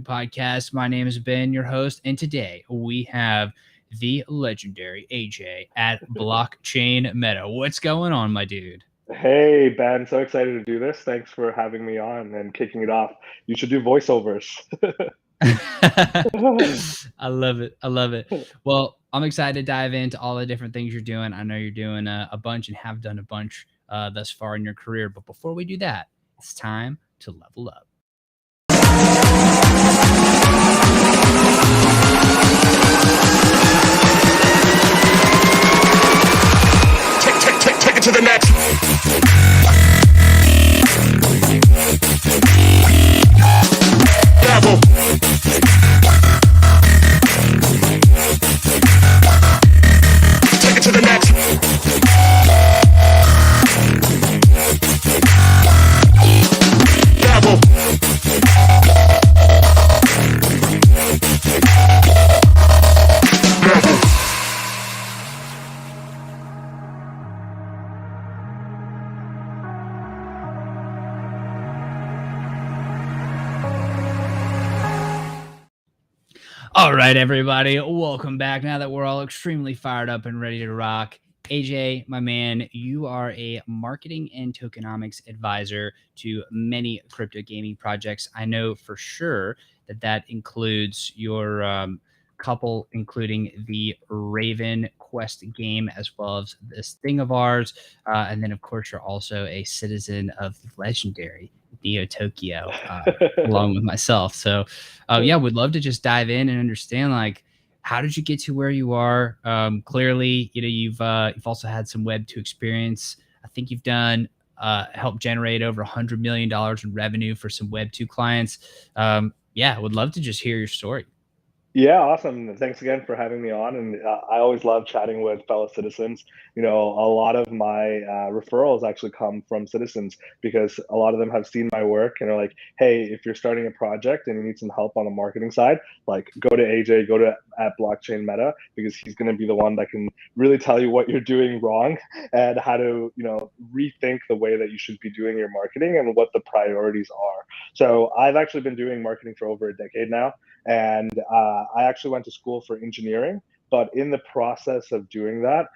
podcast. My name is Ben, your host, and today we have the legendary AJ at Blockchain Meta. What's going on, my dude? Hey, Ben, so excited to do this. Thanks for having me on and kicking it off. You should do voiceovers. I love it. I love it. Well, I'm excited to dive into all the different things you're doing. I know you're doing a bunch and have done a bunch thus far in your career. But before we do that, it's time to level up. Take it to the next level. Take it to the next level. All right, everybody, welcome back. Now that we're all extremely fired up and ready to rock, AJ, my man, you are a marketing and tokenomics advisor to many crypto gaming projects. I know for sure that includes your couple, including the Raven Quest game, as well as this thing of ours. And then, of course, you're also a citizen of the legendary Neo Tokyo, along with myself. So, yeah, would love to just dive in and understand, like, how did you get to where you are? Clearly, you've also had some Web2 experience. I think you've done helped generate over $100 million in revenue for some Web2 clients. Yeah, would love to just hear your story. Yeah, awesome. Thanks again for having me on. And I always love chatting with fellow citizens. A lot of my referrals actually come from citizens because a lot of them have seen my work and are like, hey, if you're starting a project and you need some help on the marketing side, like go to AJ, go to at Blockchain Meta, because he's going to be the one that can really tell you what you're doing wrong and how to, rethink the way that you should be doing your marketing and what the priorities are. So I've actually been doing marketing for over a decade now. And I actually went to school for engineering. But in the process of doing that,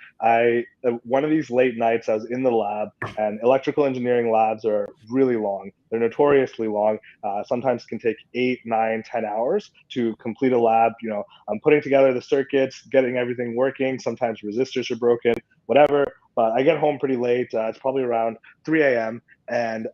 one of these late nights, I was in the lab, and electrical engineering labs are really long. They're notoriously long. Sometimes can take 8, 9, 10 hours to complete a lab. I'm putting together the circuits, getting everything working. Sometimes resistors are broken, whatever. But I get home pretty late. It's probably around 3 a.m. And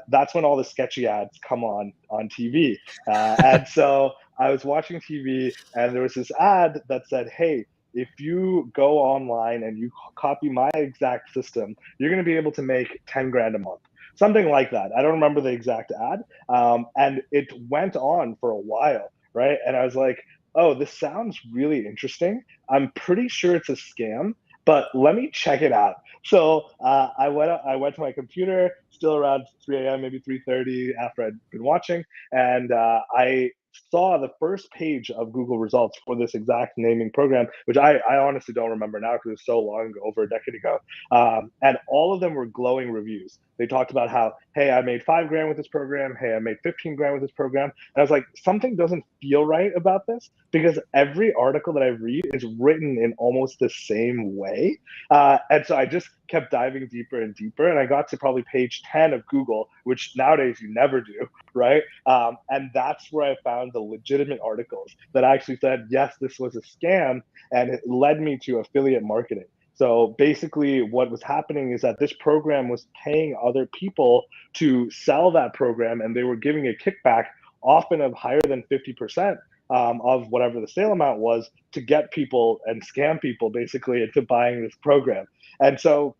that's when all the sketchy ads come on TV. And so I was watching TV and there was this ad that said, hey, if you go online and you copy my exact system, you're going to be able to make 10 grand a month. Something like that. I don't remember the exact ad. And it went on for a while, right? And I was like, oh, this sounds really interesting. I'm pretty sure it's a scam, but let me check it out. So I went to my computer, still around 3 a.m., maybe 3:30 after I'd been watching, and I saw the first page of Google results for this exact naming program, which I honestly don't remember now because it was so long ago, over a decade ago. And all of them were glowing reviews. They talked about how, hey, I made 5 grand with this program. Hey, I made 15 grand with this program. And I was like, something doesn't feel right about this because every article that I read is written in almost the same way. And so I just kept diving deeper and deeper. And I got to probably page 10 of Google, which nowadays you never do, right? And that's where I found the legitimate articles that actually said, yes, this was a scam. And it led me to affiliate marketing. So basically, what was happening is that this program was paying other people to sell that program, and they were giving a kickback, often of higher than 50%. Of whatever the sale amount was to get people and scam people basically into buying this program. And so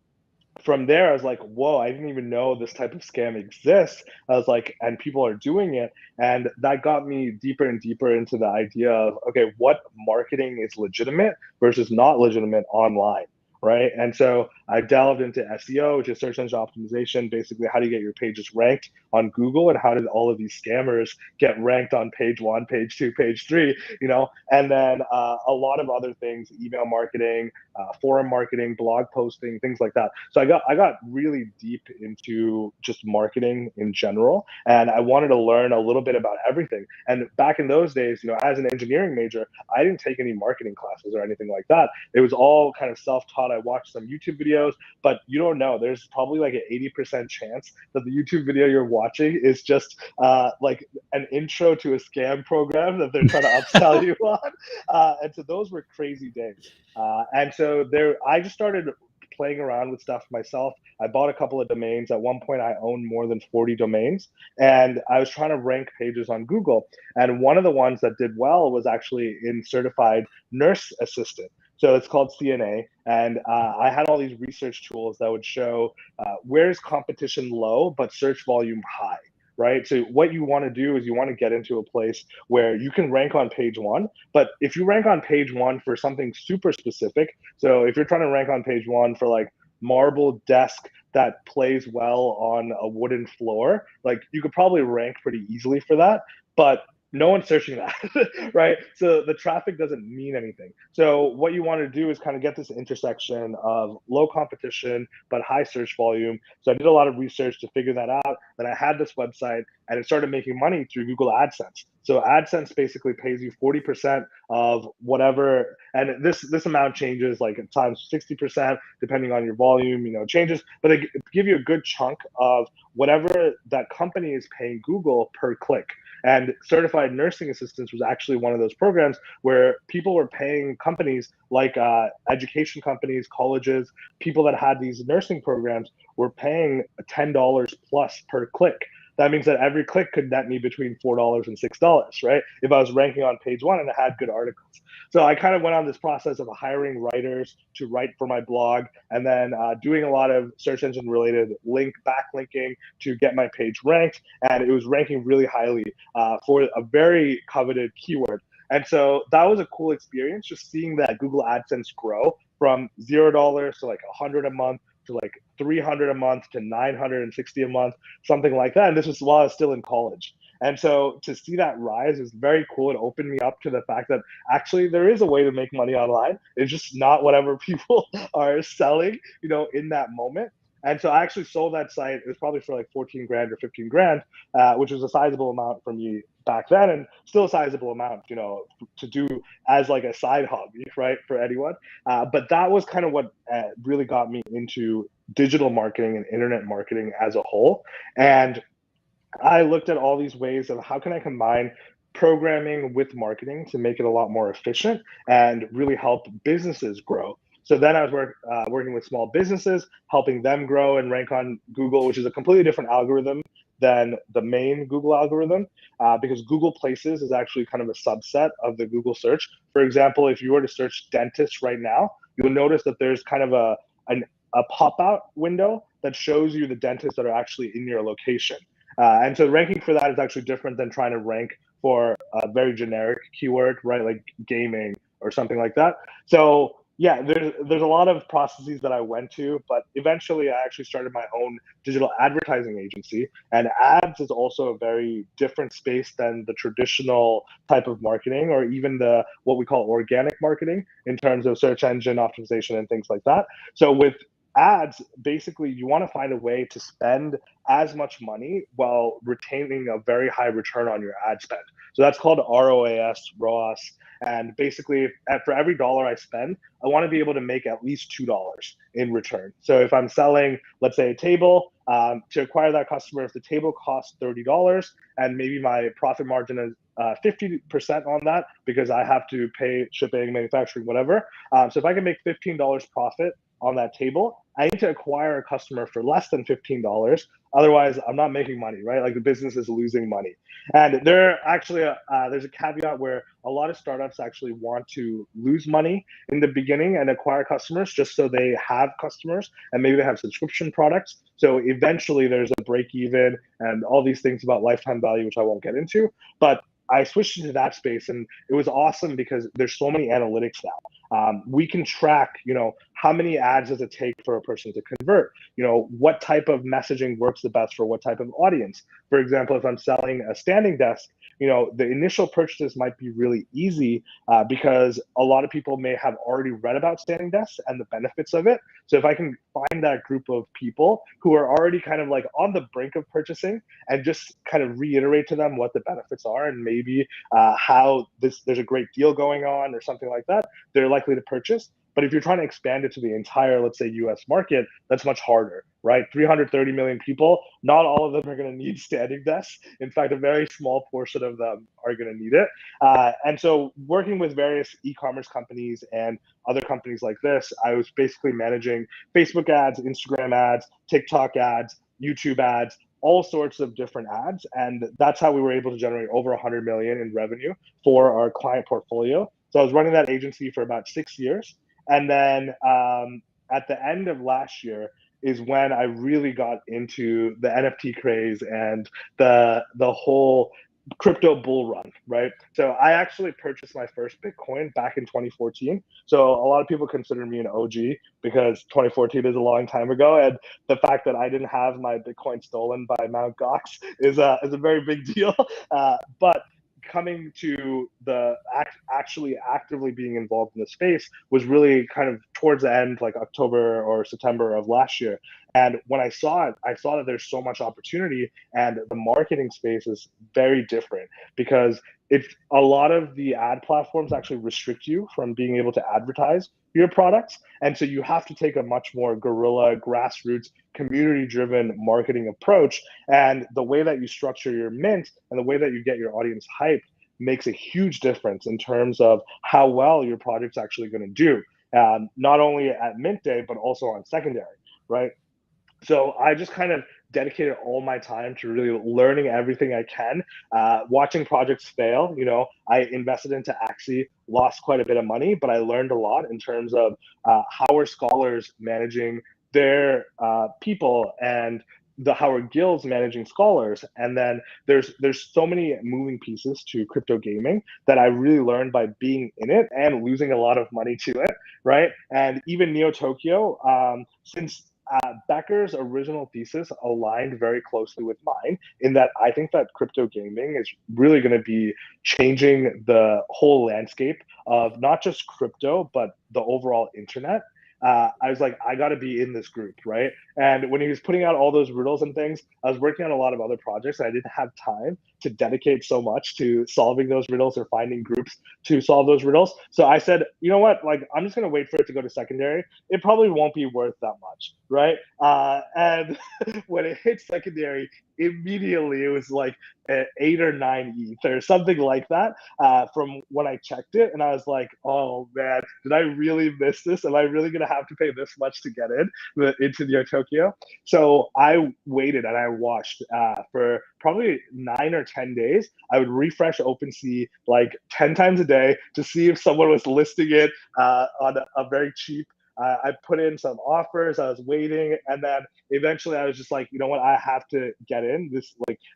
from there, I was like, whoa, I didn't even know this type of scam exists. I was like, and people are doing it. And that got me deeper and deeper into the idea of, okay, what marketing is legitimate versus not legitimate online, right? And so I delved into SEO, which is search engine optimization, basically how do you get your pages ranked on Google, and how did all of these scammers get ranked on page 1, page 2, page 3, and then a lot of other things, email marketing, forum marketing, blog posting, things like that. So I got really deep into just marketing in general, and I wanted to learn a little bit about everything. And back in those days, as an engineering major, I didn't take any marketing classes or anything like that. It was all kind of self-taught. I watched some YouTube videos, but you don't know. There's probably like an 80% chance that the YouTube video you're watching is just like an intro to a scam program that they're trying to upsell you on. And so those were crazy days. And so I just started playing around with stuff myself. I bought a couple of domains. At one point, I owned more than 40 domains, and I was trying to rank pages on Google. And one of the ones that did well was actually in certified nurse assistant. So it's called CNA. And I had all these research tools that would show where's competition low, but search volume high. Right. So what you want to do is you want to get into a place where you can rank on page 1. But if you rank on page 1 for something super specific, so if you're trying to rank on page 1 for like marble desk that plays well on a wooden floor, like you could probably rank pretty easily for that. But no one's searching that, right? So the traffic doesn't mean anything. So what you want to do is kind of get this intersection of low competition but high search volume. So I did a lot of research to figure that out. Then I had this website, and it started making money through Google AdSense. So AdSense basically pays you 40% of whatever, and this amount changes, like at times 60% depending on your volume, changes, but they give you a good chunk of whatever that company is paying Google per click. And certified nursing assistants was actually one of those programs where people were paying companies like education companies, colleges, people that had these nursing programs were paying $10 plus per click. That means that every click could net me between $4 and $6, right? If I was ranking on page 1 and I had good articles. So I kind of went on this process of hiring writers to write for my blog, and then doing a lot of search engine related backlinking to get my page ranked. And it was ranking really highly for a very coveted keyword. And so that was a cool experience, just seeing that Google AdSense grow from $0 to like 100 a month to like 300 a month to 960 a month, something like that. And this was while I was still in college. And so to see that rise is very cool. It opened me up to the fact that actually there is a way to make money online. It's just not whatever people are selling, in that moment. And so I actually sold that site. It was probably for like 14 grand or 15 grand, which was a sizable amount for me back then, and still a sizable amount, to do as like a side hobby, right, for anyone. But that was kind of what really got me into digital marketing and internet marketing as a whole. And I looked at all these ways of how can I combine programming with marketing to make it a lot more efficient and really help businesses grow. So then I was working with small businesses, helping them grow and rank on Google, which is a completely different algorithm than the main Google algorithm, because Google Places is actually kind of a subset of the Google search. For example, if you were to search dentist right now, you'll notice that there's kind of a pop-out window that shows you the dentists that are actually in your location. And so ranking for that is actually different than trying to rank for a very generic keyword, right? Like gaming or something like that. So yeah, there's a lot of processes that I went to, but eventually I actually started my own digital advertising agency. And ads is also a very different space than the traditional type of marketing, or even the what we call organic marketing in terms of search engine optimization and things like that. So with ads, basically you want to find a way to spend as much money while retaining a very high return on your ad spend. So that's called ROAS. And basically, for every dollar I spend, I want to be able to make at least $2 in return. So if I'm selling, let's say, a table, to acquire that customer, if the table costs $30 and maybe my profit margin is 50% on that because I have to pay shipping, manufacturing, whatever. So if I can make $15 profit on that table, I need to acquire a customer for less than $15. Otherwise, I'm not making money, right? Like the business is losing money. And there's a caveat where a lot of startups actually want to lose money in the beginning and acquire customers just so they have customers and maybe they have subscription products. So eventually there's a break even and all these things about lifetime value, which I won't get into. But I switched into that space, and it was awesome because there's so many analytics now. We can track, how many ads does it take for a person to convert? What type of messaging works the best for what type of audience? For example, if I'm selling a standing desk, the initial purchases might be really easy because a lot of people may have already read about standing desks and the benefits of it. So if I can find that group of people who are already kind of like on the brink of purchasing and just kind of reiterate to them what the benefits are and maybe how there's a great deal going on or something like that, they're likely to purchase. But if you're trying to expand it to the entire, let's say, US market, that's much harder, right? 330 million people, not all of them are going to need standing desks. In fact, a very small portion of them are going to need it. And so working with various e-commerce companies and other companies like this, I was basically managing Facebook ads, Instagram ads, TikTok ads, YouTube ads, all sorts of different ads. And that's how we were able to generate over 100 million in revenue for our client portfolio. So I was running that agency for about 6 years. And then at the end of last year is when I really got into the NFT craze and the whole crypto bull run, right? So I actually purchased my first Bitcoin back in 2014. So a lot of people consider me an OG because 2014 is a long time ago, and the fact that I didn't have my Bitcoin stolen by Mt. Gox is a very big deal. But coming to the actually actively being involved in the space was really kind of towards the end, like October or September of last year. And when I saw it, I saw that there's so much opportunity, and the marketing space is very different because it's a lot of the ad platforms actually restrict you from being able to advertise your products. And so you have to take a much more guerrilla, grassroots, community-driven marketing approach. And the way that you structure your mint and the way that you get your audience hyped makes a huge difference in terms of how well your project's actually going to do, not only at mint day, but also on secondary, right? So I just kind of dedicated all my time to really learning everything I can, watching projects fail. I invested into Axie, lost quite a bit of money, but I learned a lot in terms of how are scholars managing their people and how are guilds managing scholars. And then there's so many moving pieces to crypto gaming that I really learned by being in it and losing a lot of money to it, right? And even Neo Tokyo, since Becker's original thesis aligned very closely with mine in that I think that crypto gaming is really going to be changing the whole landscape of not just crypto, but the overall internet. I was like, I got to be in this group, right? And when he was putting out all those riddles and things, I was working on a lot of other projects. And I didn't have time to dedicate so much to solving those riddles or finding groups to solve those riddles. So I said, you know what? Like, I'm just going to wait for it to go to secondary. It probably won't be worth that much, right? And when it hit secondary, immediately it was like 8 or 9 ETH or something like that from when I checked it. And I was like, oh man, did I really miss this? Am I really going to have to pay this much to get into Neo Tokyo? So I waited and I watched for probably 9 or 10 days. I would refresh OpenSea like 10 times a day to see if someone was listing it on a very cheap. I put in some offers. I was waiting, and then eventually I was just like, you know what? I have to get in.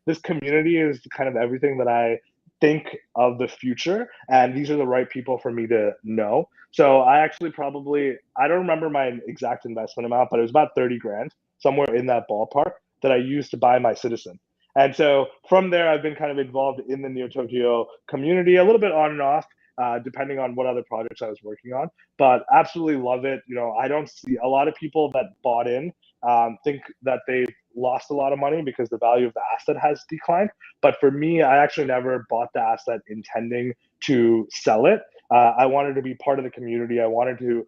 This community is kind of everything that I think of the future, and these are the right people for me to know. So I actually I don't remember my exact investment amount, but it was about 30 grand, somewhere in that ballpark, that I used to buy my Citizen. And so from there, I've been kind of involved in the Neo Tokyo community a little bit on and off, depending on what other projects I was working on, but absolutely love it. I don't see a lot of people that bought in think that they've lost a lot of money because the value of the asset has declined. But for me, I actually never bought the asset intending to sell it. I wanted to be part of the community. I wanted to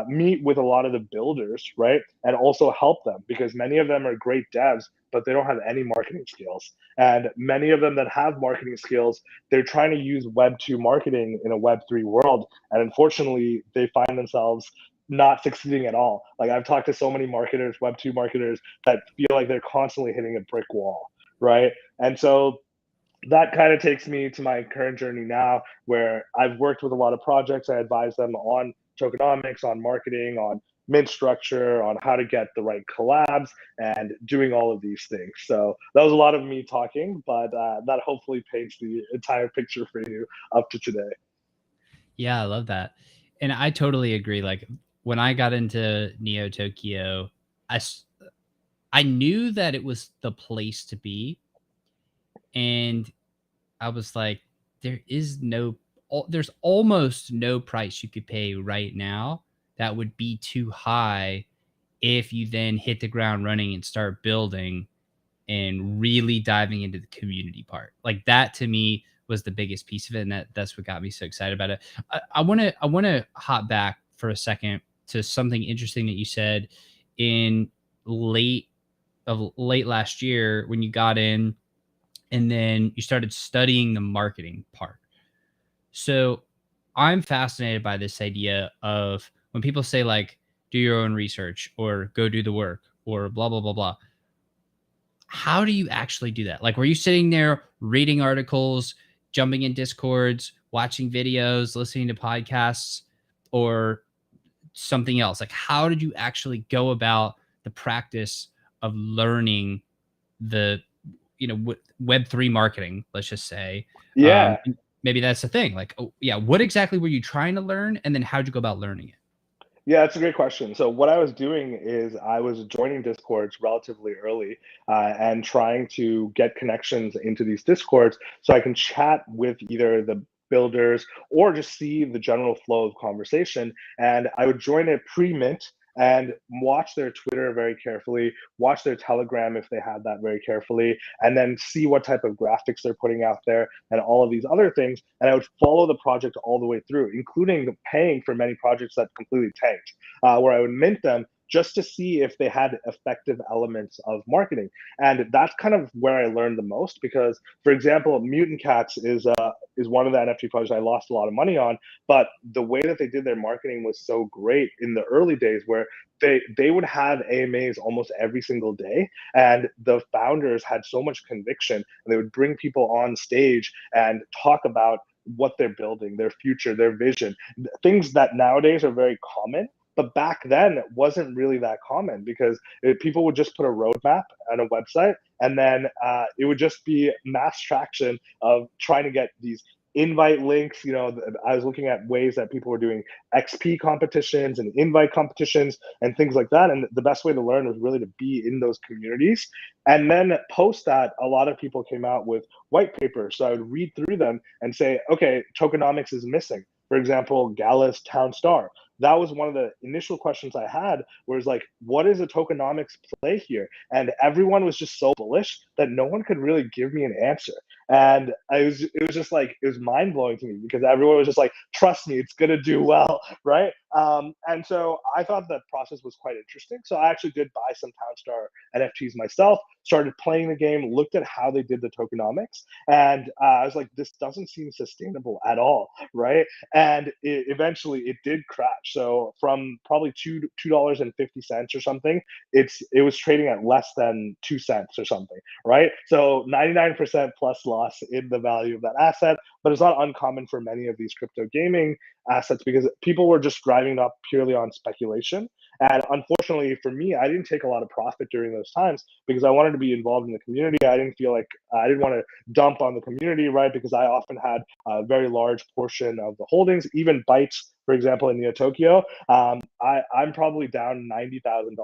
meet with a lot of the builders, right? And also help them because many of them are great devs, but they don't have any marketing skills. And many of them that have marketing skills, they're trying to use Web 2 marketing in a Web 3 world. And unfortunately, they find themselves not succeeding at all. Like I've talked to so many marketers, Web 2 marketers, that feel like they're constantly hitting a brick wall, right? And so that kind of takes me to my current journey now, where I've worked with a lot of projects. I advise them on tokenomics, on marketing, on mint structure, on how to get the right collabs, and doing all of these things. So that was a lot of me talking, but that hopefully paints the entire picture for you up to today. Yeah, I love that. And I totally agree. Like when I got into Neo Tokyo, I knew that it was the place to be. And I was like, there's almost no price you could pay right now that would be too high if you then hit the ground running and start building and really diving into the community part. Like that to me was the biggest piece of it, and that's what got me so excited about it. I want to hop back for a second to something interesting that you said in late late last year when you got in and then you started studying the marketing part. So I'm fascinated by this idea of when people say like do your own research or go do the work or blah blah blah blah. How do you actually do that? Like, were you sitting there reading articles, jumping in discords, watching videos, listening to podcasts, or something else? Like, how did you actually go about the practice of learning the, Web3 marketing, let's just say? Yeah. Maybe that's the thing. Like, oh, yeah, what exactly were you trying to learn? And then how'd you go about learning it? Yeah, that's a great question. So what I was doing is I was joining Discords relatively early and trying to get connections into these Discords so I can chat with either the builders or just see the general flow of conversation. And I would join it pre-mint and watch their Twitter very carefully, watch their Telegram if they had that very carefully, and then see what type of graphics they're putting out there and all of these other things. And I would follow the project all the way through, including paying for many projects that completely tanked, where I would mint them just to see if they had effective elements of marketing. And that's kind of where I learned the most because, for example, Mutant Cats is one of the NFT projects I lost a lot of money on, but the way that they did their marketing was so great in the early days where they would have AMAs almost every single day, and the founders had so much conviction, and they would bring people on stage and talk about what they're building, their future, their vision, things that nowadays are very common. But back then, it wasn't really that common because people would just put a roadmap on a website, and then it would just be mass traction of trying to get these invite links. I was looking at ways that people were doing XP competitions and invite competitions and things like that. And the best way to learn was really to be in those communities. And then post that, a lot of people came out with white papers. So I would read through them and say, okay, tokenomics is missing. For example, Gala's Town Star. That was one of the initial questions I had, was like, what is a tokenomics play here? And everyone was just so bullish that no one could really give me an answer. And it was just like, it was mind blowing to me because everyone was just like, trust me, it's gonna do well, right? And so I thought that process was quite interesting. So I actually did buy some Townstar NFTs myself, started playing the game, looked at how they did the tokenomics, and I was like, this doesn't seem sustainable at all, right? And eventually it did crash. So from probably $2.50 or something, it was trading at less than 2 cents or something, right? So 99% plus loss in the value of that asset, but it's not uncommon for many of these crypto gaming assets because people were just driving up purely on speculation. And unfortunately for me, I didn't take a lot of profit during those times because I wanted to be involved in the community. I didn't feel like I didn't want to dump on the community, right? Because I often had a very large portion of the holdings, even Bytes, for example, in Neo Tokyo. I'm probably down $90,000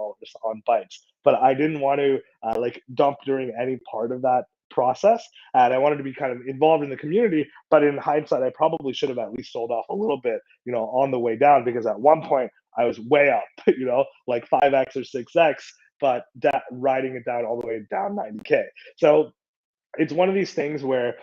on Bytes, but I didn't want to like dump during any part of that process, and I wanted to be kind of involved in the community. But in hindsight, I probably should have at least sold off a little bit, on the way down, because at one point I was way up, like 5x or 6x, but that riding it down all the way down 90K. So it's one of these things where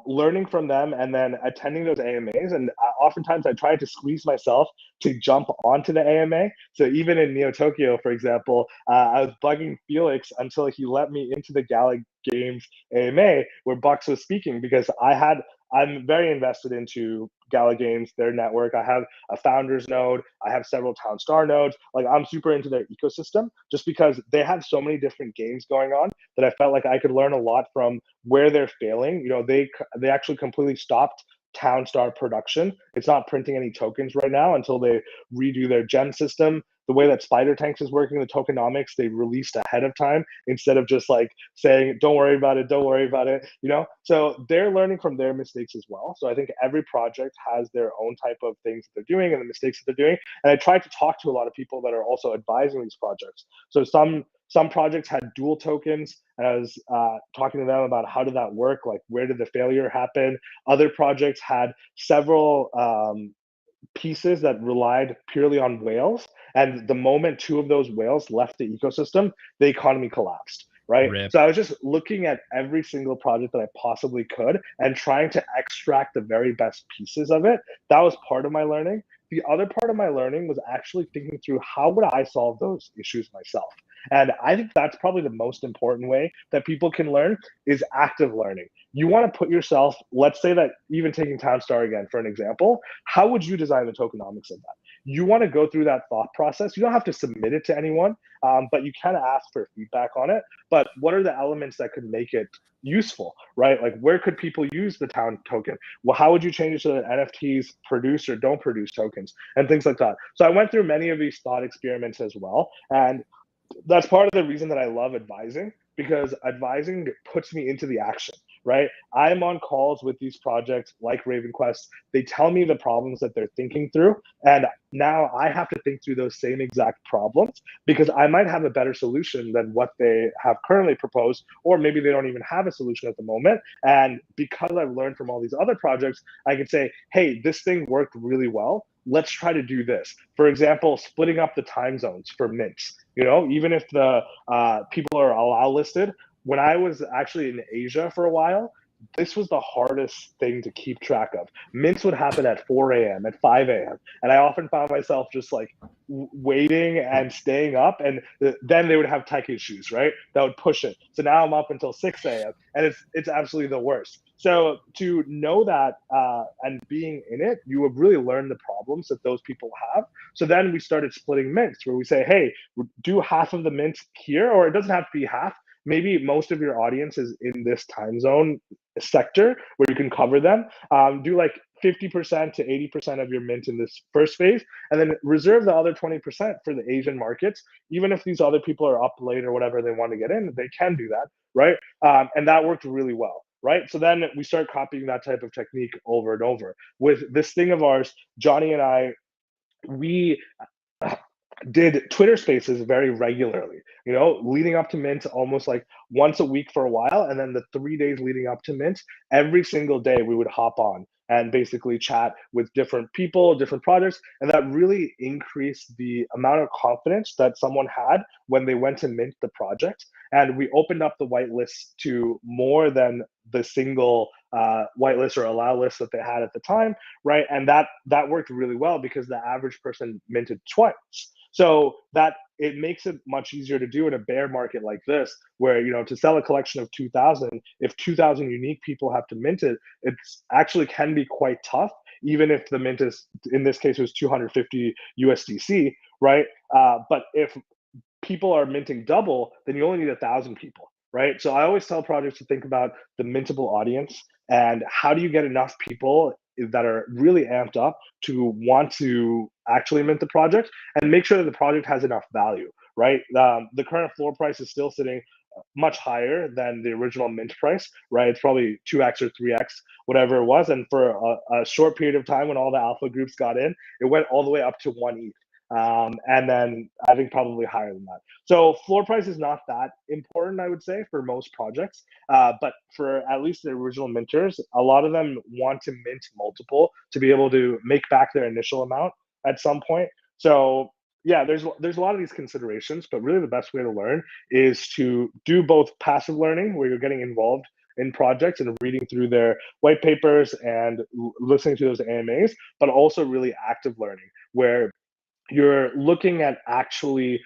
learning from them and then attending those AMAs, and oftentimes I tried to squeeze myself to jump onto the AMA. So even in Neo Tokyo, for example, I was bugging Felix until he let me into the Gala Games AMA where Bucks was speaking, because I'm very invested into Gala Games, their network. I have a founders node. I have several Town Star nodes. Like, I'm super into their ecosystem just because they have so many different games going on that I felt like I could learn a lot from where they're failing. They actually completely stopped Town Star production. It's not printing any tokens right now until they redo their gem system. the way that Spider Tanks is working, the tokenomics, they released ahead of time instead of just like saying, don't worry about it, don't worry about it, you know? So they're learning from their mistakes as well. So I think every project has their own type of things that they're doing and the mistakes that they're doing. And I try to talk to a lot of people that are also advising these projects. So some projects had dual tokens, and I was talking to them about how did that work, like where did the failure happen. Other projects had several pieces that relied purely on whales, and the moment two of those whales left the ecosystem, the economy collapsed, right? Rip. So I was just looking at every single project that I possibly could and trying to extract the very best pieces of it. That was part of my learning. The other part of my learning was actually thinking through how would I solve those issues myself. And I think that's probably the most important way that people can learn is active learning. You want to put yourself, let's say that even taking Townstar again for an example, how would you design the tokenomics of that? You want to go through that thought process. You don't have to submit it to anyone, but you can ask for feedback on it. But what are the elements that could make it useful, right? Like where could people use the town token? Well, how would you change it so that NFTs produce or don't produce tokens and things like that? So I went through many of these thought experiments as well. And that's part of the reason that I love advising, because advising puts me into the action, right? I'm on calls with these projects like RavenQuest. They tell me the problems that they're thinking through. And now I have to think through those same exact problems because I might have a better solution than what they have currently proposed, or maybe they don't even have a solution at the moment. And because I've learned from all these other projects, I can say, hey, this thing worked really well. Let's try to do this. For example, splitting up the time zones for mints. You know, even if the people are allow listed, when I was actually in Asia for a while, this was the hardest thing to keep track of. Mints would happen at 4 a.m., at 5 a.m. And I often found myself just like waiting and staying up. And then they would have tech issues, right? That would push it. So now I'm up until 6 a.m. And it's absolutely the worst. So to know that and being in it, you would really learn the problems that those people have. So then we started splitting mints where we say, hey, do half of the mints here, or it doesn't have to be half. Maybe most of your audience is in this time zone sector where you can cover them. Do like 50% to 80% of your mint in this first phase, and then reserve the other 20% for the Asian markets. Even if these other people are up late or whatever they want to get in, they can do that, right? And that worked really well. Right. So then we start copying that type of technique over and over. With this thing of ours, Johnny and I, we did Twitter spaces very regularly, you know, leading up to Mint almost like once a week for a while. And then the 3 days leading up to Mint, every single day we would hop on and basically chat with different people, different projects. And that really increased the amount of confidence that someone had when they went to mint the project. And we opened up the whitelist to more than the single whitelist or allow list that they had at the time, right? And that worked really well because the average person minted twice. So that it makes it much easier to do in a bear market like this, where, you know, to sell a collection of 2,000, if 2,000 unique people have to mint it, it's actually can be quite tough, even if the mint is, in this case, was 250 USDC, right? But if people are minting double, then you only need 1,000 people, right? So I always tell projects to think about the mintable audience and how do you get enough people that are really amped up to want to actually mint the project and make sure that the project has enough value, right? The current floor price is still sitting much higher than the original mint price, right? It's probably 2x or 3x, whatever it was. And for a short period of time when all the alpha groups got in, it went all the way up to 1 ETH. And then I think probably higher than that. So floor price is not that important, I would say, for most projects. But for at least the original minters, a lot of them want to mint multiple to be able to make back their initial amount at some point. So yeah, there's a lot of these considerations, but really the best way to learn is to do both passive learning, where you're getting involved in projects and reading through their white papers and listening to those AMAs, but also really active learning, where you're looking at actually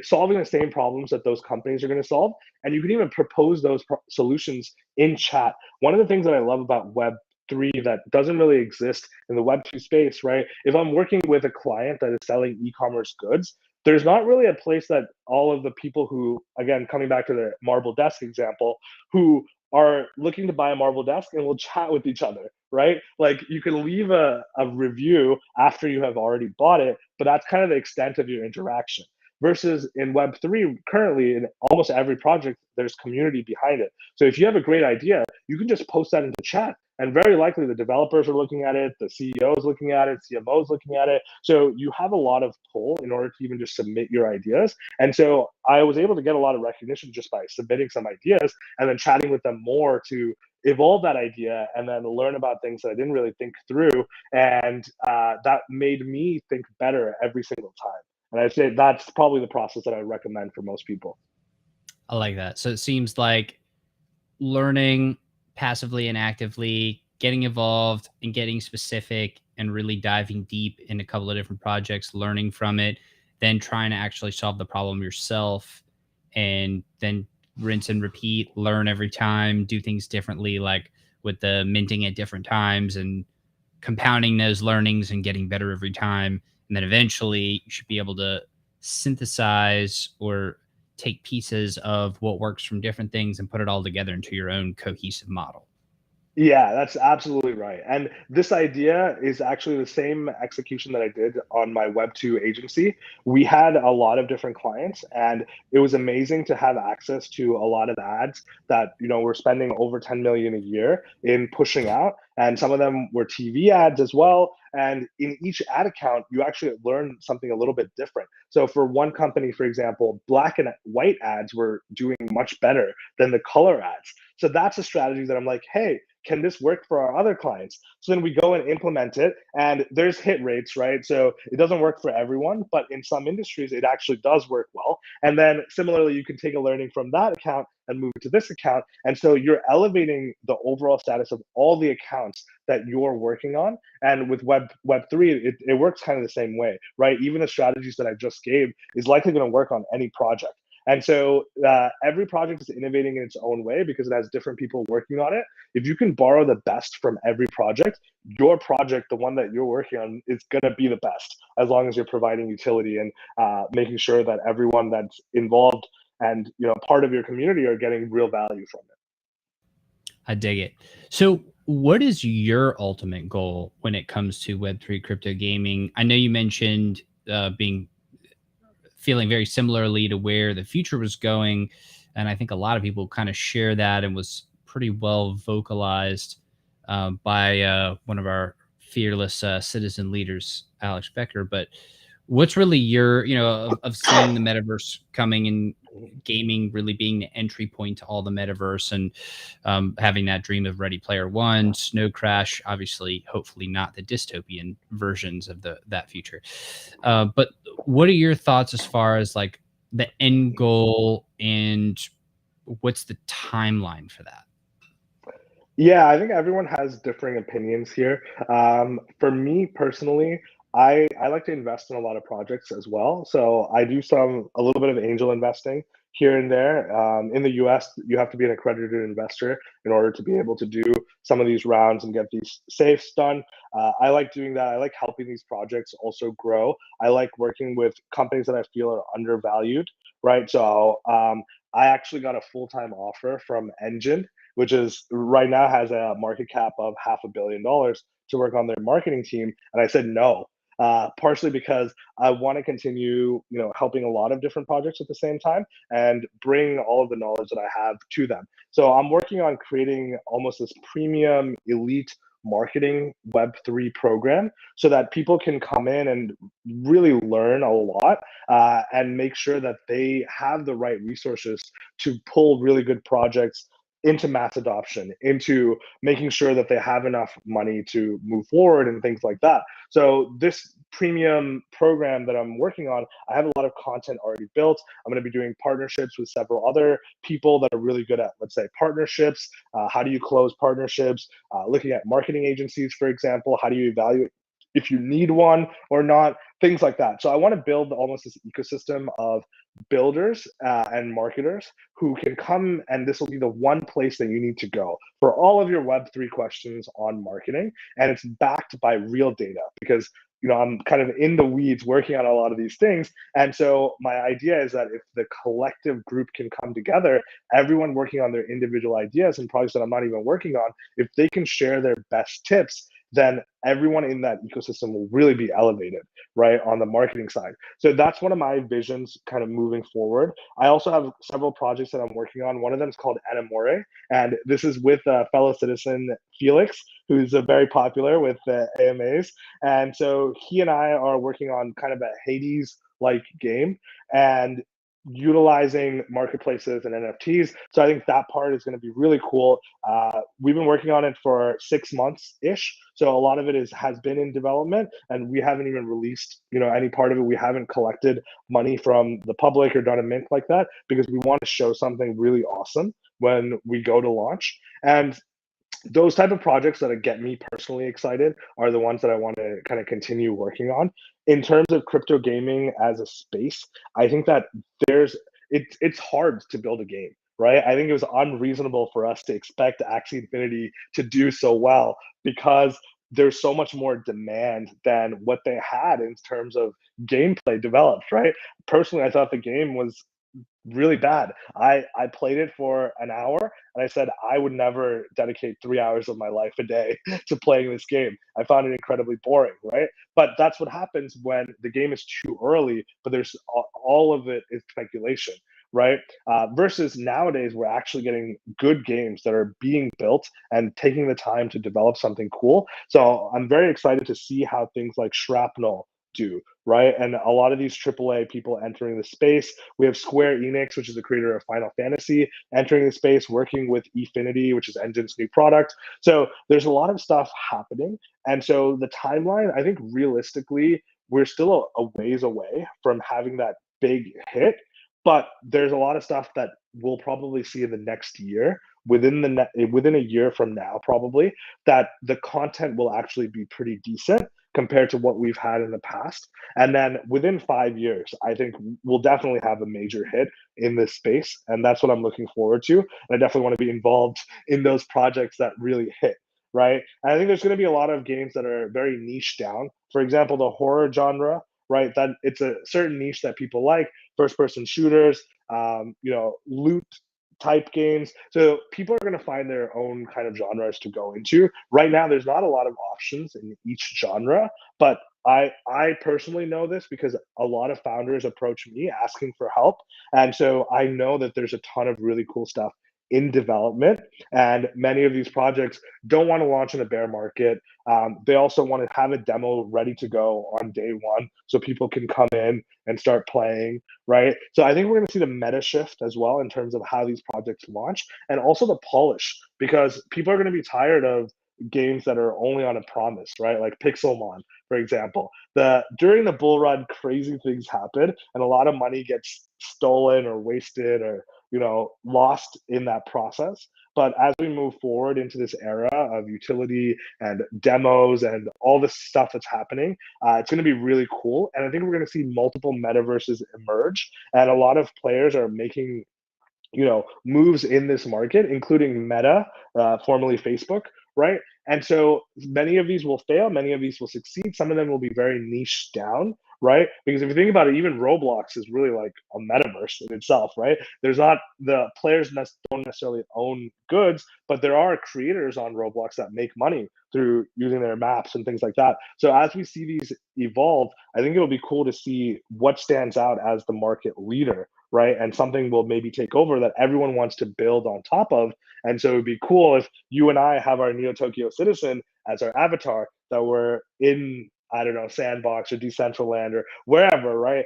solving the same problems that those companies are going to solve. And you can even propose those solutions in chat. One of the things that I love about Web3 that doesn't really exist in the Web2 space, right? If I'm working with a client that is selling e-commerce goods, there's not really a place that all of the people who, again, coming back to the marble desk example, who are looking to buy a marble desk and will chat with each other, right? Like you can leave a review after you have already bought it, but that's kind of the extent of your interaction. Versus in Web3, currently in almost every project, there's community behind it. So if you have a great idea, you can just post that into chat. And very likely the developers are looking at it, the CEO is looking at it, CMO is looking at it. So you have a lot of pull in order to even just submit your ideas. And so I was able to get a lot of recognition just by submitting some ideas and then chatting with them more to evolve that idea and then learn about things that I didn't really think through. And that made me think better every single time. And I'd say that's probably the process that I recommend for most people. I like that. So it seems like learning passively and actively, getting involved and getting specific and really diving deep in a couple of different projects, learning from it, then trying to actually solve the problem yourself, and then rinse and repeat, learn every time, do things differently, like with the minting at different times and compounding those learnings and getting better every time. And then eventually you should be able to synthesize or take pieces of what works from different things and put it all together into your own cohesive model. Yeah, that's absolutely right. And this idea is actually the same execution that I did on my Web2 agency. We had a lot of different clients, and it was amazing to have access to a lot of ads that, we're spending over 10 million a year in pushing out. And some of them were TV ads as well. And in each ad account, you actually learn something a little bit different. So for one company, for example, black and white ads were doing much better than the color ads. So that's a strategy that I'm like, hey, can this work for our other clients? So then we go and implement it, and there's hit rates, right? So it doesn't work for everyone, but in some industries, it actually does work well. And then similarly, you can take a learning from that account and move it to this account. And so you're elevating the overall status of all the accounts that you're working on. And with Web3, it works kind of the same way, right? Even the strategies that I just gave is likely going to work on any project. And so every project is innovating in its own way because it has different people working on it. If you can borrow the best from every project, your project, the one that you're working on, is going to be the best as long as you're providing utility and making sure that everyone that's involved and part of your community are getting real value from it. I dig it. So, what is your ultimate goal when it comes to Web3 crypto gaming? I know you mentioned being feeling very similarly to where the future was going, and I think a lot of people kind of share that, and was pretty well vocalized by one of our fearless citizen leaders, Alex Becker. But what's really your, of seeing the metaverse coming and gaming really being the entry point to all the metaverse, and having that dream of Ready Player One, Snow Crash, obviously, hopefully not the dystopian versions of that future. But what are your thoughts as far as like the end goal, and what's the timeline for that? Yeah, I think everyone has differing opinions here. For me personally, I like to invest in a lot of projects as well. So I do a little bit of angel investing here and there. In the US, you have to be an accredited investor in order to be able to do some of these rounds and get these safes done. I like doing that. I like helping these projects also grow. I like working with companies that I feel are undervalued, right? So I actually got a full-time offer from Engine, which is right now has a market cap of $500 million to work on their marketing team. And I said no, partially because I want to continue, helping a lot of different projects at the same time and bring all of the knowledge that I have to them. So I'm working on creating almost this premium elite marketing Web3 program so that people can come in and really learn a lot and make sure that they have the right resources to pull really good projects into mass adoption, into making sure that they have enough money to move forward and things like that. So this premium program that I'm working on, I have a lot of content already built. I'm going to be doing partnerships with several other people that are really good at, let's say, partnerships. How do you close partnerships? Looking at marketing agencies, for example, how do you evaluate if you need one or not, things like that. So I want to build almost this ecosystem of builders and marketers who can come, and this will be the one place that you need to go for all of your Web3 questions on marketing. And it's backed by real data because I'm kind of in the weeds working on a lot of these things. And so my idea is that if the collective group can come together, everyone working on their individual ideas and projects that I'm not even working on, if they can share their best tips, then everyone in that ecosystem will really be elevated, right, on the marketing side. So that's one of my visions kind of moving forward. I also have several projects that I'm working on. One of them is called Animore, and this is with fellow citizen Felix, who's very popular with AMAs. And so he and I are working on kind of a Hades like game and utilizing marketplaces and NFTs. So I think that part is going to be really cool. We've been working on it for 6 months ish. So a lot of it has been in development, and we haven't even released any part of it. We haven't collected money from the public or done a mint like that because we want to show something really awesome when we go to launch. And those type of projects that get me personally excited are the ones that I want to kind of continue working on. In terms of crypto gaming as a space, I think that it's hard to build a game, right? I think it was unreasonable for us to expect Axie Infinity to do so well because there's so much more demand than what they had in terms of gameplay developed, right? Personally, I thought the game was really bad. I played it for an hour and I said I would never dedicate 3 hours of my life a day to playing this game. I found it incredibly boring, right? But that's what happens when the game is too early, but there's all of it is speculation, right? Versus nowadays, we're actually getting good games that are being built and taking the time to develop something cool. So I'm very excited to see how things like Shrapnel do, right? And a lot of these AAA people entering the space. We have Square Enix, which is the creator of Final Fantasy, entering the space, working with Efinity, which is Engine's new product. So there's a lot of stuff happening. And so the timeline, I think realistically, we're still a ways away from having that big hit. But there's a lot of stuff that we'll probably see in the next year, within a year from now, probably, that the content will actually be pretty decent compared to what we've had in the past. And then within 5 years, I think we'll definitely have a major hit in this space. And that's what I'm looking forward to. And I definitely want to be involved in those projects that really hit, right? And I think there's going to be a lot of games that are very niche down. For example, the horror genre, right? That it's a certain niche that people like, first person shooters, loot type games. So people are going to find their own kind of genres to go into. Right now, there's not a lot of options in each genre, but I personally know this because a lot of founders approach me asking for help, and so I know that there's a ton of really cool stuff in development, and many of these projects don't want to launch in a bear market. They also want to have a demo ready to go on day one so people can come in and start playing, right? So I think we're going to see the meta shift as well in terms of how these projects launch, and also the polish, because people are going to be tired of games that are only on a promise, right? Like Pixelmon, for example. During the bull run, crazy things happen, and a lot of money gets stolen or wasted or lost in that process. But as we move forward into this era of utility and demos and all this stuff that's happening, it's going to be really cool. And I think we're going to see multiple metaverses emerge. And a lot of players are making moves in this market, including Meta, formerly Facebook, right? And so many of these will fail, many of these will succeed. Some of them will be very niche down, right? Because if you think about it, even Roblox is really like a metaverse in itself, right? There's not the players don't necessarily own goods, but there are creators on Roblox that make money through using their maps and things like that. So as we see these evolve, I think it'll be cool to see what stands out as the market leader, right? And something will maybe take over that everyone wants to build on top of. And so it'd be cool if you and I have our Neo Tokyo Citizen as our avatar, that we're in, I don't know, Sandbox or Decentraland or wherever, right?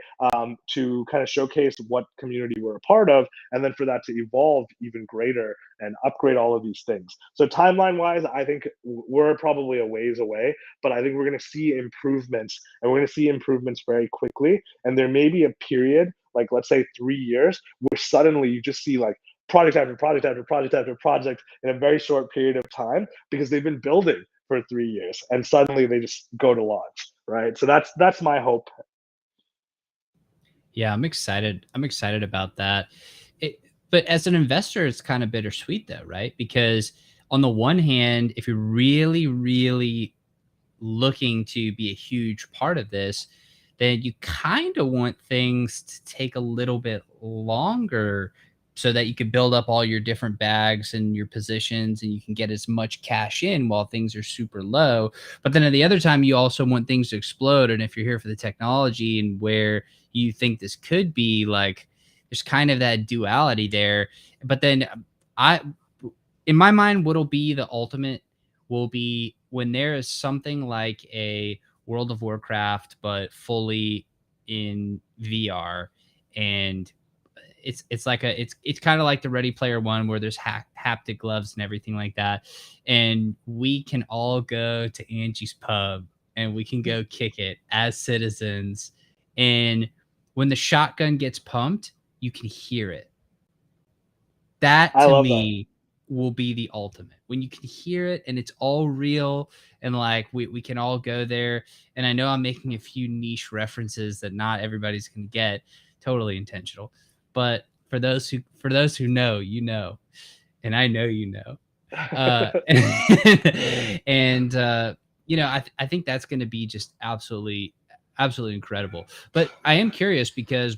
To kind of showcase what community we're a part of, and then for that to evolve even greater and upgrade all of these things. So timeline wise, I think we're probably a ways away, but I think we're going to see improvements, and we're going to see improvements very quickly. And there may be a period, like let's say 3 years, where suddenly you just see like project after project after project after project in a very short period of time because they've been building for 3 years and suddenly they just go to launch, right? So that's my hope. Yeah, I'm excited. I'm excited about that. But as an investor, it's kind of bittersweet though, right? Because on the one hand, if you really, really looking to be a huge part of this, then you kind of want things to take a little bit longer so that you can build up all your different bags and your positions and you can get as much cash in while things are super low. But then at the other time, you also want things to explode. And if you're here for the technology and where you think this could be, like, there's kind of that duality there. But then in my mind, what'll be the ultimate will be when there is something like a World of Warcraft, but fully in VR, and it's kind of like the Ready Player One, where there's haptic gloves and everything like that, and we can all go to Angie's Pub and we can go kick it as citizens, and when the shotgun gets pumped, you can hear it. That I to love that. me will be the ultimate, when you can hear it and it's all real, and like we can all go there. And I know I'm making a few niche references that not everybody's gonna get, totally intentional, but for those who know, you know, and I know you know. And you know, I think that's going to be just absolutely incredible. But I am curious because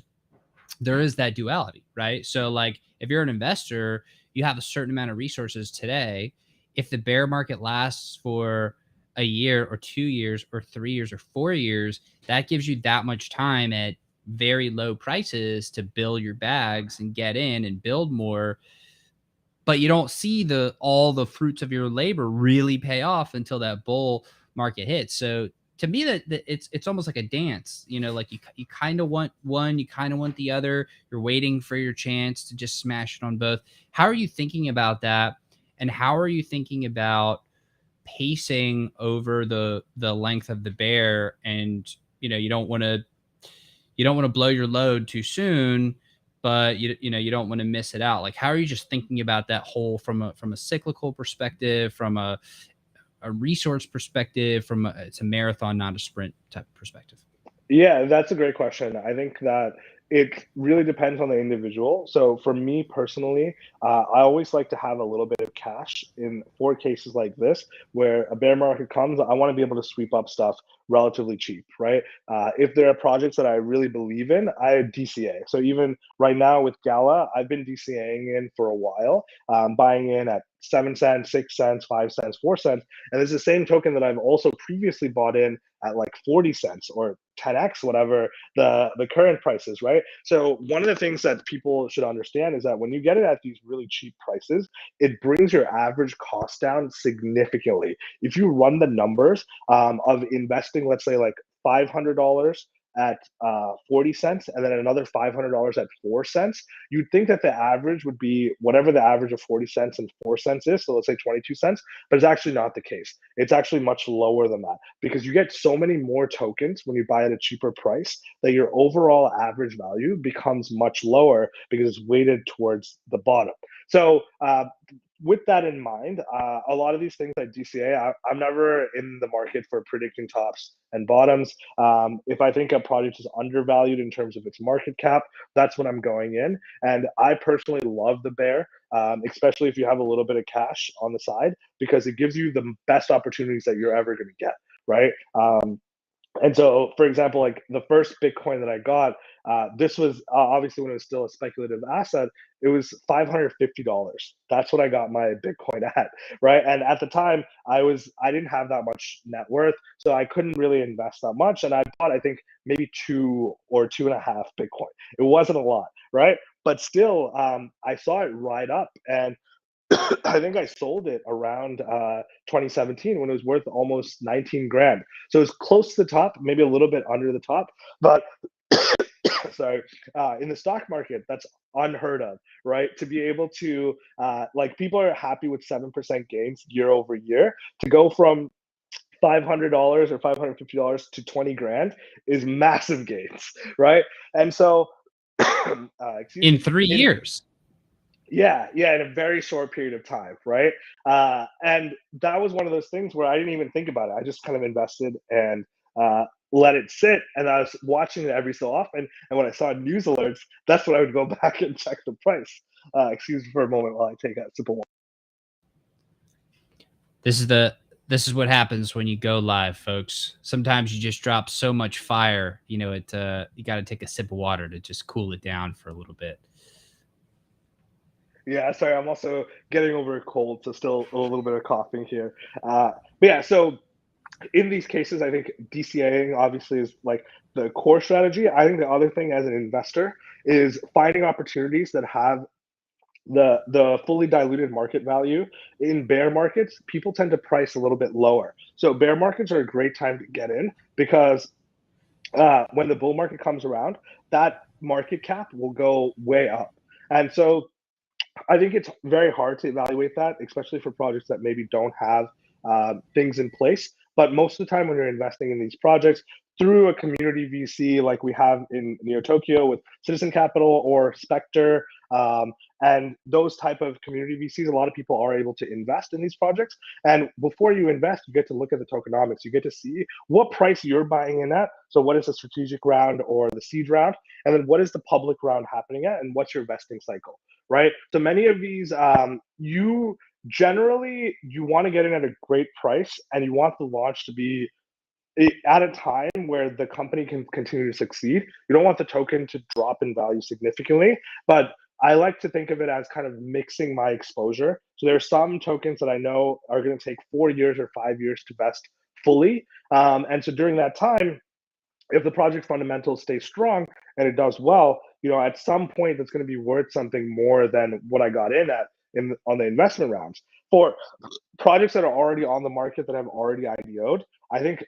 there is that duality, right? So like if you're an investor, you have a certain amount of resources today. If the bear market lasts for a year or 2 years or 3 years or 4 years, that gives you that much time at very low prices to build your bags and get in and build more. But you don't see all the fruits of your labor really pay off until that bull market hits. So to me, that it's almost like a dance, you know, like you kind of want one, you kind of want the other. You're waiting for your chance to just smash it on both. How are you thinking about that? And how are you thinking about pacing over the length of the bear? And you know, you don't want to blow your load too soon, but you know, you don't want to miss it out. Like, how are you just thinking about that whole from a cyclical perspective, from a resource perspective, from it's a marathon, not a sprint type of perspective? Yeah, that's a great question. I think that it really depends on the individual. So for me personally, I always like to have a little bit of cash in for cases like this, where a bear market comes. I want to be able to sweep up stuff relatively cheap, right? If there are projects that I really believe in, I DCA. So even right now with Gala, I've been DCAing in for a while, buying in at 7 cents, 6 cents, 5 cents, 4 cents, and it's the same token that I've also previously bought in at like 40 cents or 10x whatever the current price is, right? So one of the things that people should understand is that when you get it at these really cheap prices, it brings your average cost down significantly. If you run the numbers of investing, let's say like $500 at 40 cents and then another $500 at 4 cents, you'd think that the average would be whatever the average of 40 cents and 4 cents is, so let's say 22 cents, but it's actually not the case. It's actually much lower than that because you get so many more tokens when you buy at a cheaper price that your overall average value becomes much lower because it's weighted towards the bottom. So with that in mind, a lot of these things like DCA, I'm never in the market for predicting tops and bottoms. If I think a project is undervalued in terms of its market cap, that's when I'm going in. And I personally love the bear, especially if you have a little bit of cash on the side, because it gives you the best opportunities that you're ever going to get, right? And so, for example, like the first Bitcoin that I got, this was obviously when it was still a speculative asset. It was $550. That's what I got my Bitcoin at, right? And at the time, I didn't have that much net worth, so I couldn't really invest that much. And I bought, I think, maybe 2 or 2.5 Bitcoin. It wasn't a lot, right? But still, I saw it ride up, and I think I sold it around 2017 when it was worth almost 19 grand. So it was close to the top, maybe a little bit under the top, but sorry, in the stock market, that's unheard of, right? To be able to, like, people are happy with 7% gains year over year. To go from $500 or $550 to 20 grand is massive gains, right? And so, excuse In me, 3 years. yeah, in a very short period of time, right? And that was one of those things where I didn't even think about it. I just kind of invested and let it sit, and I was watching it every so often. And when I saw news alerts, that's when I would go back and check the price. Excuse me for a moment while I take a sip of water. This is the This is what happens when you go live, folks. Sometimes you just drop so much fire, you got to take a sip of water to just cool it down for a little bit. Yeah, sorry, I'm also getting over a cold, so still a little bit of coughing here. But yeah, so in these cases, I think DCAing obviously is like the core strategy. I think the other thing as an investor is finding opportunities that have the fully diluted market value. In bear markets, people tend to price a little bit lower. So bear markets are a great time to get in because when the bull market comes around, that market cap will go way up. And so I think it's very hard to evaluate that, especially for projects that maybe don't have things in place. But most of the time, when you're investing in these projects through a community VC like we have in Neo Tokyo with Citizen Capital or Spectre, and those type of community VCs, a lot of people are able to invest in these projects. And before you invest, you get to look at the tokenomics. You get to see what price you're buying in at. So what is the strategic round or the seed round? And then what is the public round happening at? And what's your vesting cycle? Right? So many of these, you generally you want to get in at a great price, and you want the launch to be at a time where the company can continue to succeed. You don't want the token to drop in value significantly, but I like to think of it as kind of mixing my exposure. So there are some tokens that I know are going to take 4 years or 5 years to vest fully, and so during that time, if the project fundamentals stay strong and it does well, at some point that's going to be worth something more than what I got in at on the investment rounds. For projects that are already on the market that have already IDO'd, I think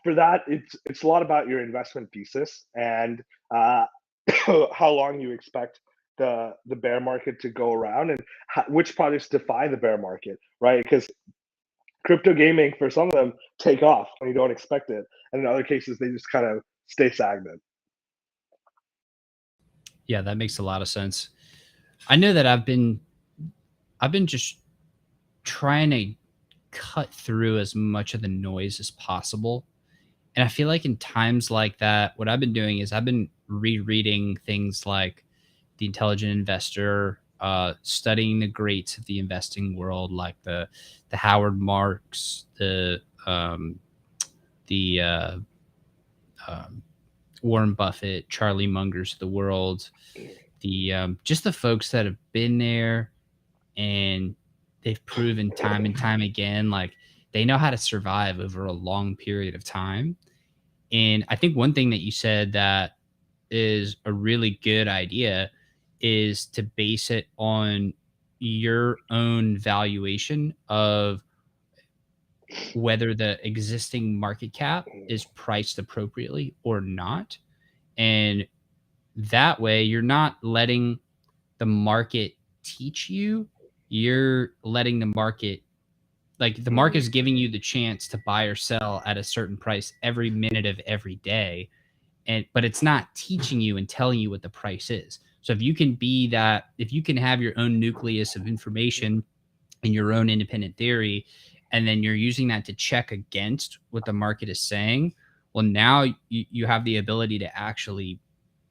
for that it's a lot about your investment thesis and how long you expect the bear market to go around and which projects defy the bear market, right? Because crypto gaming for some of them take off when you don't expect it, and in other cases they just kind of stay stagnant. Yeah, that makes a lot of sense. I know that I've been just trying to cut through as much of the noise as possible. And I feel like in times like that, what I've been doing is I've been rereading things like The Intelligent Investor, studying the greats of the investing world, like the Howard Marks, the Warren Buffett, Charlie Mungers of the world, the just the folks that have been there and they've proven time and time again, like they know how to survive over a long period of time. And I think one thing that you said that is a really good idea is to base it on your own valuation of whether the existing market cap is priced appropriately or not. And that way, you're not letting the market teach you, you're letting the market, like the market is giving you the chance to buy or sell at a certain price every minute of every day, but it's not teaching you and telling you what the price is. So if you can have your own nucleus of information and your own independent theory, and then you're using that to check against what the market is saying, well, now you have the ability to actually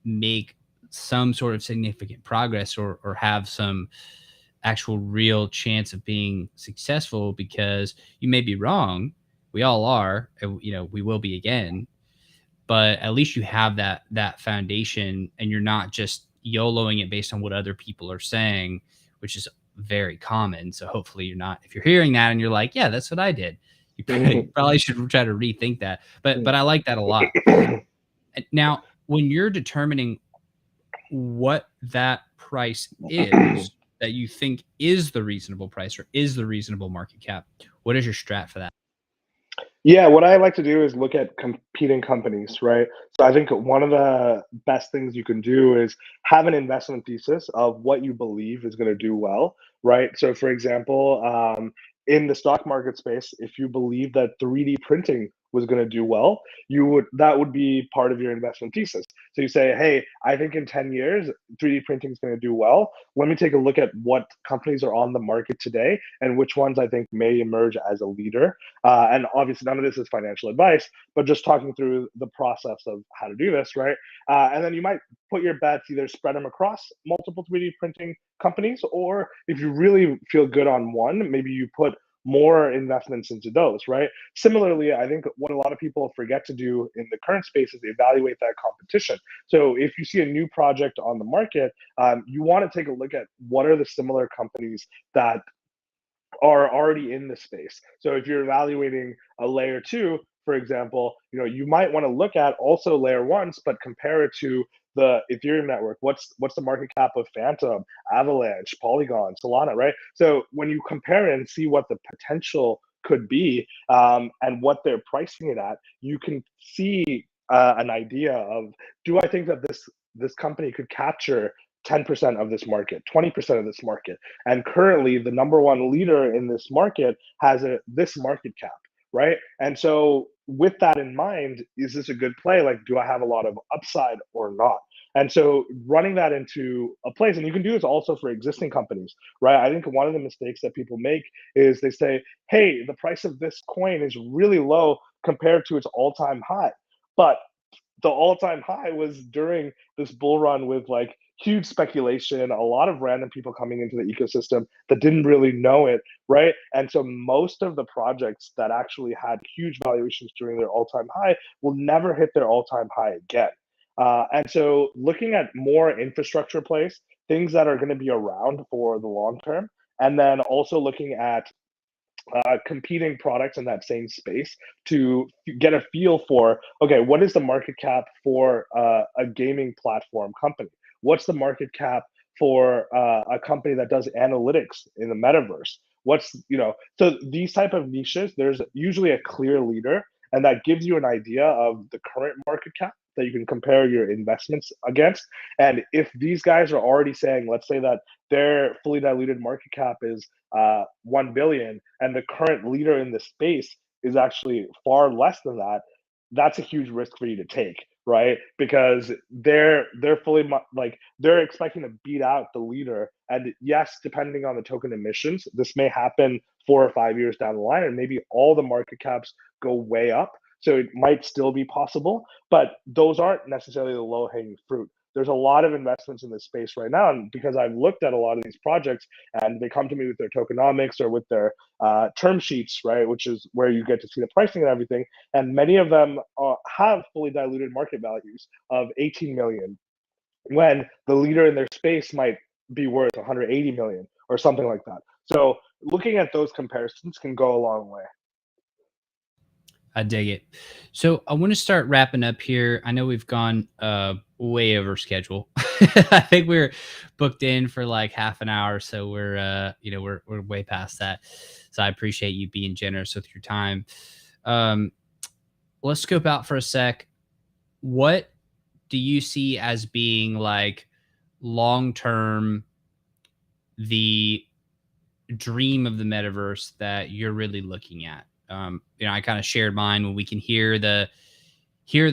make some sort of significant progress, or have some actual real chance of being successful, because you may be wrong. We all are, we will be again, but at least you have that foundation, and you're not just YOLOing it based on what other people are saying, which is very common. So hopefully you're not, if you're hearing that and you're like, yeah, that's what I did, you probably should try to rethink that. But I like that a lot. Now, when you're determining what that price is that you think is the reasonable price or is the reasonable market cap, what is your strat for that? Yeah, what I like to do is look at competing companies, right? So I think one of the best things you can do is have an investment thesis of what you believe is going to do well, right? So, for example, in the stock market space, if you believe that 3D printing was going to do well, that would be part of your investment thesis. So you say, hey, I think in 10 years, 3D printing is going to do well. Let me take a look at what companies are on the market today and which ones I think may emerge as a leader. And obviously, none of this is financial advice, but just talking through the process of how to do this, right? And then you might put your bets, either spread them across multiple 3D printing companies, or if you really feel good on one, maybe you put more investments into those, right? Similarly, I think what a lot of people forget to do in the current space is evaluate that competition. So if you see a new project on the market, you want to take a look at what are the similar companies that are already in the space. So if you're evaluating a layer two, for example, you might want to look at also layer ones, but compare it to the Ethereum network. What's the market cap of Phantom, Avalanche, Polygon, Solana, right? So when you compare it and see what the potential could be, and what they're pricing it at, you can see an idea of, do I think that this company could capture 10% of this market, 20% of this market? And currently, the number one leader in this market has this market cap, right? And so, with that in mind, is this a good play? Like, do I have a lot of upside or not? And so, running that into a place, and you can do this also for existing companies, right? I think one of the mistakes that people make is they say, hey, the price of this coin is really low compared to its all time high. But the all-time high was during this bull run with like huge speculation, a lot of random people coming into the ecosystem that didn't really know it, right? And so most of the projects that actually had huge valuations during their all-time high will never hit their all-time high again. And so looking at more infrastructure plays, things that are going to be around for the long term, and then also looking at competing products in that same space to get a feel for, okay, what is the market cap for a gaming platform company? What's the market cap for a company that does analytics in the metaverse? So these type of niches, there's usually a clear leader, and that gives you an idea of the current market cap that you can compare your investments against. And if these guys are already saying, let's say that their fully diluted market cap is 1 billion, and the current leader in the space is actually far less than that, that's a huge risk for you to take, right? Because they're fully like they're expecting to beat out the leader. And yes, depending on the token emissions, this may happen 4 or 5 years down the line, and maybe all the market caps go way up. So it might still be possible, but those aren't necessarily the low hanging fruit. There's a lot of investments in this space right now, and because I've looked at a lot of these projects, and they come to me with their tokenomics or with their term sheets, right, which is where you get to see the pricing and everything. And many of them have fully diluted market values of 18 million, when the leader in their space might be worth 180 million or something like that. So looking at those comparisons can go a long way. I dig it. So I want to start wrapping up here. I know we've gone way over schedule. I think we're booked in for like half an hour, so we're way past that. So I appreciate you being generous with your time. Let's scope out for a sec. What do you see as being like long term the dream of the metaverse that you're really looking at? I kind of shared mine. When we can hear the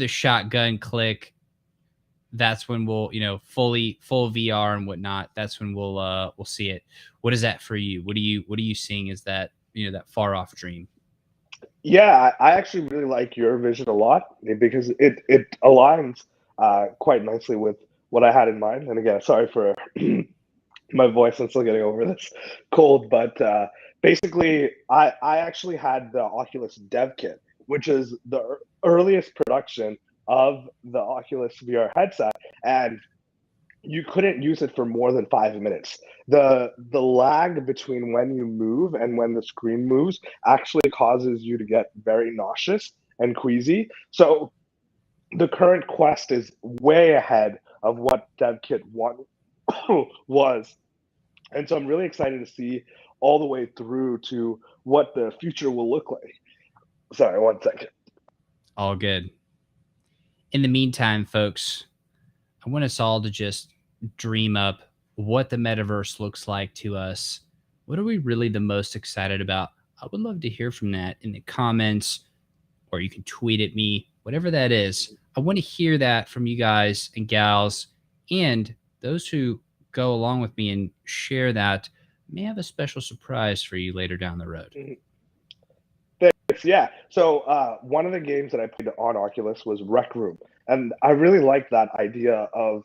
shotgun click, that's when we'll, full VR and whatnot. That's when we'll see it. What is that for you? What are you seeing as that, that far off dream? Yeah, I actually really like your vision a lot, because it aligns quite nicely with what I had in mind. And again, sorry for my voice. I'm still getting over this cold, but basically, I actually had the Oculus Dev Kit, which is the earliest production of the Oculus VR headset, and you couldn't use it for more than 5 minutes. The lag between when you move and when the screen moves actually causes you to get very nauseous and queasy. So the current Quest is way ahead of what DevKit 1 was. And so I'm really excited to see all the way through to what the future will look like. Sorry, 1 second. All good. In the meantime, folks, I want us all to just dream up what the metaverse looks like to us. What are we really the most excited about? I would love to hear from that in the comments, or you can tweet at me, whatever that is. I want to hear that from you guys and gals, and those who go along with me and share that may have a special surprise for you later down the road. Thanks. Yeah. So one of the games that I played on Oculus was Rec Room, and I really like that idea of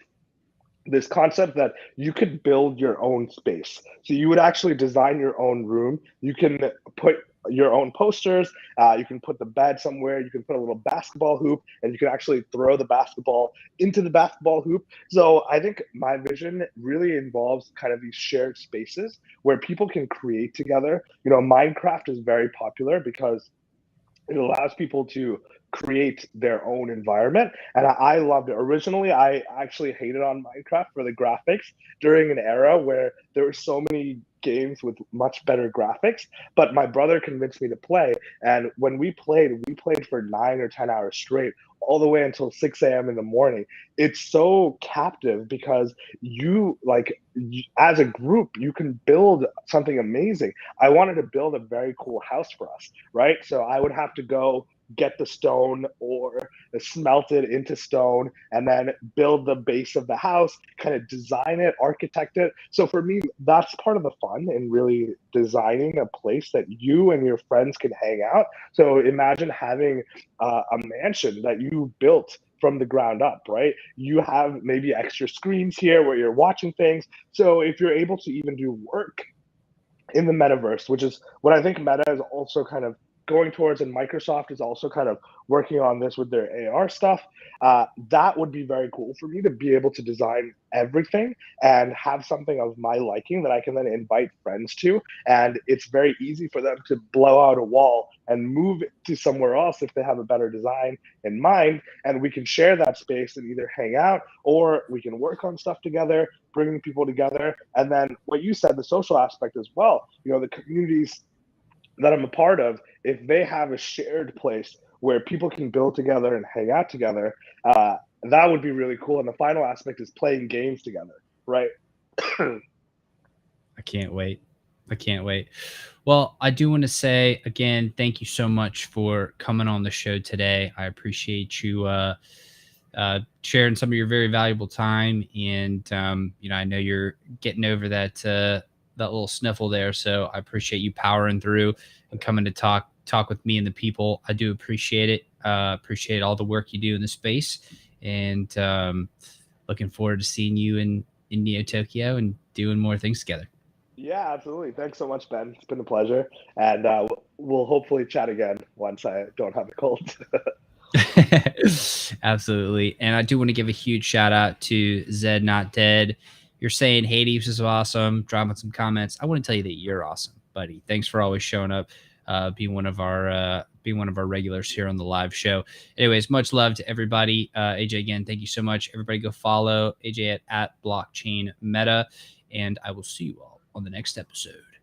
this concept that you could build your own space. So you would actually design your own room. You can put your own posters. You can put the bed somewhere. You can put a little basketball hoop, and you can actually throw the basketball into the basketball hoop. So I think my vision really involves kind of these shared spaces where people can create together. Minecraft is very popular because it allows people to create their own environment, and I loved it. Originally, I actually hated on Minecraft for the graphics during an era where there were so many games with much better graphics, but my brother convinced me to play, and when we played for 9 or 10 hours straight, all the way until 6 a.m. in the morning. It's so captive because as a group, you can build something amazing. I wanted to build a very cool house for us, right? So I would have to go get the stone or smelt it into stone and then build the base of the house, kind of design it, architect it. So for me, that's part of the fun in really designing a place that you and your friends can hang out. So imagine having a mansion that you built from the ground up, right? You have maybe extra screens here where you're watching things. So if you're able to even do work in the metaverse, which is what I think Meta is also kind of going towards, and Microsoft is also kind of working on this with their AR stuff. That would be very cool for me to be able to design everything and have something of my liking that I can then invite friends to. And it's very easy for them to blow out a wall and move it to somewhere else if they have a better design in mind. And we can share that space and either hang out or we can work on stuff together, bringing people together. And then what you said, the social aspect as well, the communities that I'm a part of, if they have a shared place where people can build together and hang out together, that would be really cool. And the final aspect is playing games together, right? I can't wait. I can't wait. Well, I do want to say again, thank you so much for coming on the show today. I appreciate you sharing some of your very valuable time, and I know you're getting over that little sniffle there, so I appreciate you powering through and coming to talk with me and the people. I do appreciate it. Appreciate all the work you do in the space, and looking forward to seeing you in Neo Tokyo and doing more things together. Yeah, absolutely. Thanks so much, Ben. It's been a pleasure. And we'll hopefully chat again once I don't have a cold. Absolutely. And I do want to give a huge shout out to Zed Not Dead. You're saying Hades is awesome, dropping some comments. I want to tell you that you're awesome, buddy. Thanks for always showing up, being one of our regulars here on the live show. Anyways, much love to everybody. AJ, again, thank you so much. Everybody go follow AJ at blockchain meta, and I will see you all on the next episode.